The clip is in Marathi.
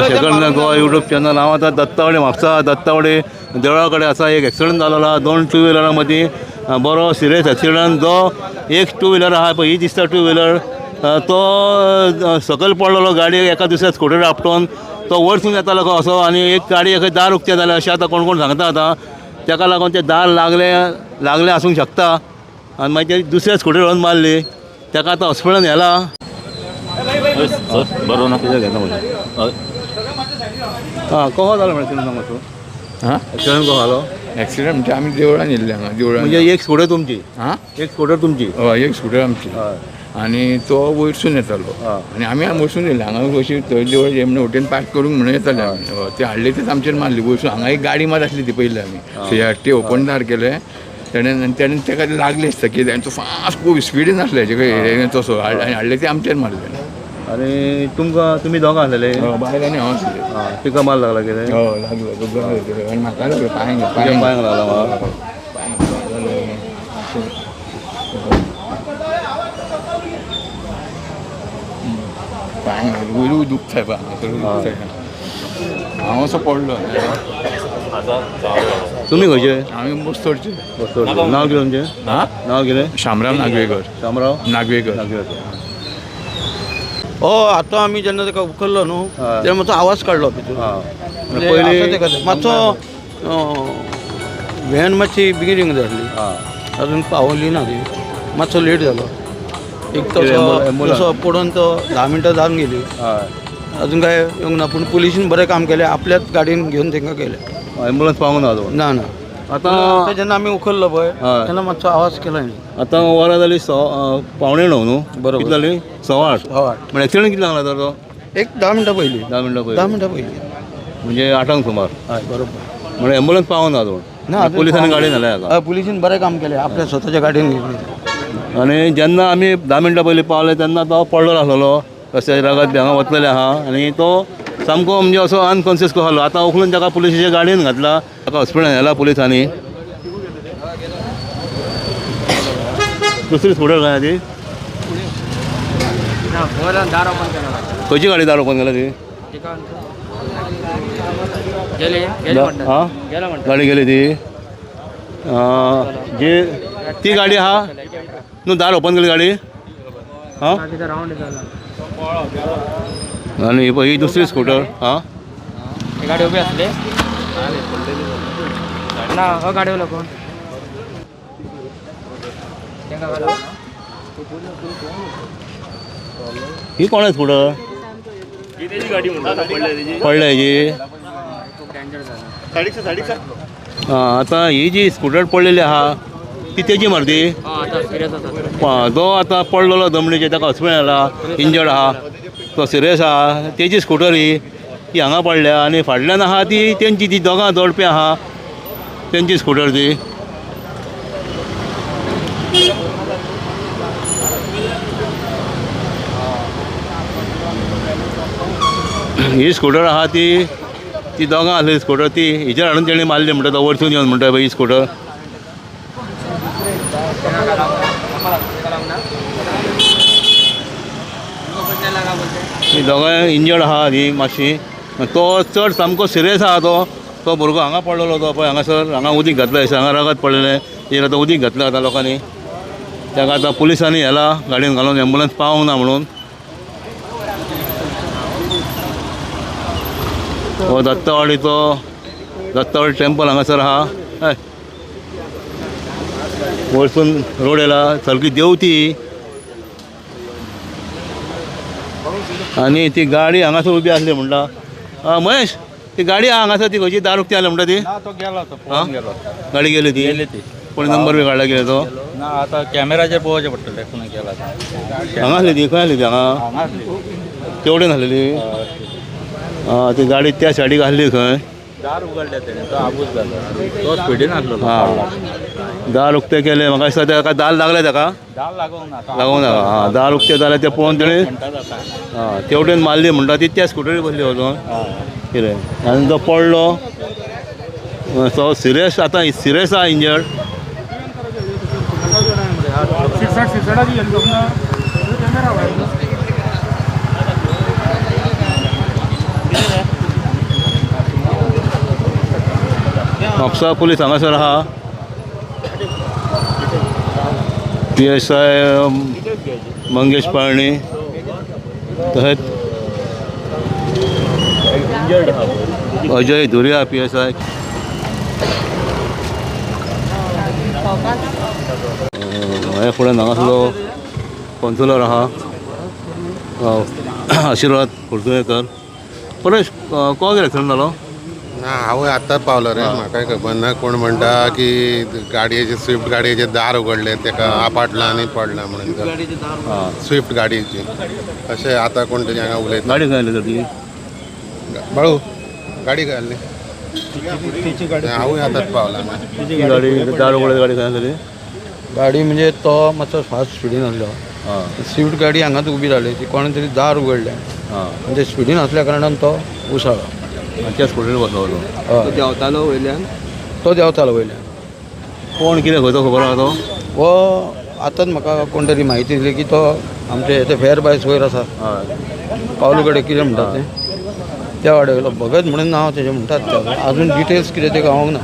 Second Goa YouTube channel. हांव आतां दत्तावडे म्हापसा दत्तावडे देवळा कडेन आसा. एक एक्सिडंट जालोलो आहा 2 टू व्हिलरां मदीं. बरो सिरियस एक्सिडंट. जो एक टू व्हिलर आहा पळय ही दिसता टू व्हिलर तो सकयल पडलेलो गाडयेक एका दुसऱ्या स्कुटर आपटोवन तो वरसून येतालो खंय असो आनी एक गाडी एका दार उक्तें जालें अशें आतां कोण कोण सांगता. आतां ताका लागून तें दार लागलें आसूंक शकता आनी मागीर ते दुसऱ्या स्कुटर व्हरून मारली. ताका आतां हॉस्पिटलान व्हेला. बरो ना कितें घेता म्हणजे कहो जालो म्हणून सांग मातसो. एक्सिडंट कहो जालो. एक्सिडंट म्हणजे आमी देवळान येयल्ले हांगा देवळान. म्हणजे एक स्कुटर तुमची. एक स्कुटर तुमची. हय एक स्कुटर आमची. आनी तो वयरसून येतालो आनी आमी वयरसून येयले हांगा अशी थंय देवळ हे म्हणून हॉटेल पार्क करूंक म्हणून येताले आमी. ते हाडले तेच आमचेर मारली वयरसून. हांगा एक गाडी मात आसली ती पयली आमी ते ओपन दार केले तेणें ताका लागले दिसता कितें आनी तो फास्ट खूब स्पिडीन आसले हेजे तसो आनी हाडले ते आमचेर मारले. आनी तुमी दोगां आसलेले. बायल आनी हांव आसले. तिका मार लागला कितें. हय लागलो आनी म्हाका लागलो पांयांक पांयांक लागला. पांयांक वयरू दुखताय हांव असो पडलो. तुमी खंयचे. आमी बस्तोडचे. नांव कितें तुमचें. नांव कितें. शामराव नागवेकर. शामराव नागवेकर. आतां आमी जेन्ना ताका उखल्लो न्हू तेन्ना मातसो आवाज काडलो भितर. पयलीं मातसो व्हॅन मातशी बेगीन येवंक जाय आसली. अजून पावली ना ती. मातसो लेट जालो. एक तसो पडून तो 10 मिनटां जावन गेली. अजून काय येवंक ना पूण पुलिसीन बरें काम केलें. आपल्याच गाडयेन घेवन तांकां गेले. एम्बुलन्स पावूंक ना. ना आतां जेन्ना आमी उखल्लो पळय तेन्ना मातसो आवाज केलो. आतां वरां जाली 9:15 न्हू. बरोबर. कितली जाली 8:15. म्हण एक्सिडंट कितले लागला तर तो. एक 10 मिनटां पयलीं. 10 मिनटां पयलीं. 10 मिनटां पयलीं म्हणजे 8 सुमार. हय बरोबर. म्हणजे एम्बुलन्स पावूंक ना अजून. ना पुलिसांनी गाडी घाल्या हाका. पुलिसीन बरें काम केलें. आपल्या स्वताच्या गाडयेन घेवन. आनी जेन्ना आमी 10 मिनटां पयलीं पावले तेन्ना तो पडलो आसलेलो रस्त्याच्या रगत बी हांगा वतलेले आहा आनी तो सामको म्हणजे असो अनकॉन्शियस कसो आसलो. आतां उखलून ताका पुलिसाच्या गाडयेन घातला. ताका हॉस्पिटलान व्हेला पुलिसांनी. दुसरी स्कुटर खंय ती. खंयची गाडी दार ओपन केला ती. गाडी गेली ती. जी ती गाडी आहा न्हू दार ओपन केली गाडी. आनी पळय ही दुसरी स्कुटर. गाडी उभी असली ना गाडी कोण ही कोण आहे स्कुटर. पडल्या हेजी. आतां ही जी स्कुटर पडलेली आहा ती तेजी मारती. जो आतां पडलेलो दमणीचे ताका हॉस्पिटलान व्हेला. इंजर्ड आहा तो सिरियस आहा. तेजी स्कुटर ही हांगा पडल्या आनी फाटल्यान आहा ती तेंची ती दोगां जोडपी आहा तेंची स्कुटर ती. ही स्कुटर आहा ती दोगां आसली स्कुटर ती हिचेर हाडून तेणी मारली म्हणटा तो वरसून येवन म्हणटा पळय ही स्कुटर. ही दोगांय इंजर्ड आहा ती मातशी. तो चड सामको सिरियस आहा तो भुरगो हांगा पडलेलो तो पळय हांगासर हांगा उदीक घातलें हांगा रगत पडलेलें. तेजेर आतां उदीक घातलें आतां लोकांनी. ताका आतां पुलिसांनी व्हेला गाडयेन घालून एम्बुलन्स पावूंक ना म्हणून. हो दत्तावाडी टेंपल हांगासर आहा. हय वरसून रोड येयला सारकी देंवती. आनी ती गाडी हांगासर उबी आसली म्हणटा. महेश ती गाडी आहा हांगासर ती खंयची दार उक्ती आसली म्हणटा ती. तो गेलो गाडी गेली ती. कोणी नंबर बी काडला कितें तो. ना आतां कॅमेराचेर पळोवचें पडटलें कोणी गेला. हांगा आसली ती. खंय आसली ती. हांगा तेवडेन आसलेली. ती गाडी त्या सायडीक आसली खंय. दार उगडलें तेणें तो आबूज जालो. तो स्पिडीन आसलो. दार उक्तें केलें म्हाका दिसता ताका दार लागलें ताका. दार लागूंक ना. दार उक्तें जालें तें पळोवन तेणें तेवटेन मारली म्हणटा ती त्या स्कुटरी बसली वचून कितें. आनी तो पडलो तो सिरियस आतां सिरियस आहा इंजर्ड. म्हापसा पुलीस हांगासर आहा PSI मंगेश पाळणी तशेंच अजय धुरिया PSI हे फुड्यान हांगासलो कॉन्सुलर आहा आशिर्वाद कुळतुळेकर परेश कोण एक्सिडेंट जालो ना हांव आतां पावलो रे म्हाका खबर ना कोण म्हणटा की गाडयेचे स्विफ्ट गाडयेचे दार उगडले ताका आपटला आनी पडला म्हणून स्विफ्ट गाडयेची अशें आतां कोण तरी हांगा उलयता गाडी खंय तर ती बाळू गाडी खंय आहली हांवूय आतांच पावला ती गाडी दार उगडले गाडी खंय आसली गाडी म्हणजे तो मातसो फास्ट स्पिडीन आसलो स्विफ्ट गाडी हांगाच उबी रावली ती कोणें तरी दार उगडलें आनी ते स्पिडीन आसल्या कारणान तो उसळ्ळो त्या स्कुटीर बसलो हय देंवतालो वयल्यान तो देंवतालो वयल्यान कोण कितें खंयचो खबर आहा तो हो आतांच म्हाका कोण तरी म्हायती दिली की तो आमचे ते फेर बायस वयर आसा पावलू कडेन कितें म्हणटात ते त्या वाडे वयलो भगत म्हणून नांव तेजें म्हणटात ते अजून डिटेल्स कितें ते गावोंक ना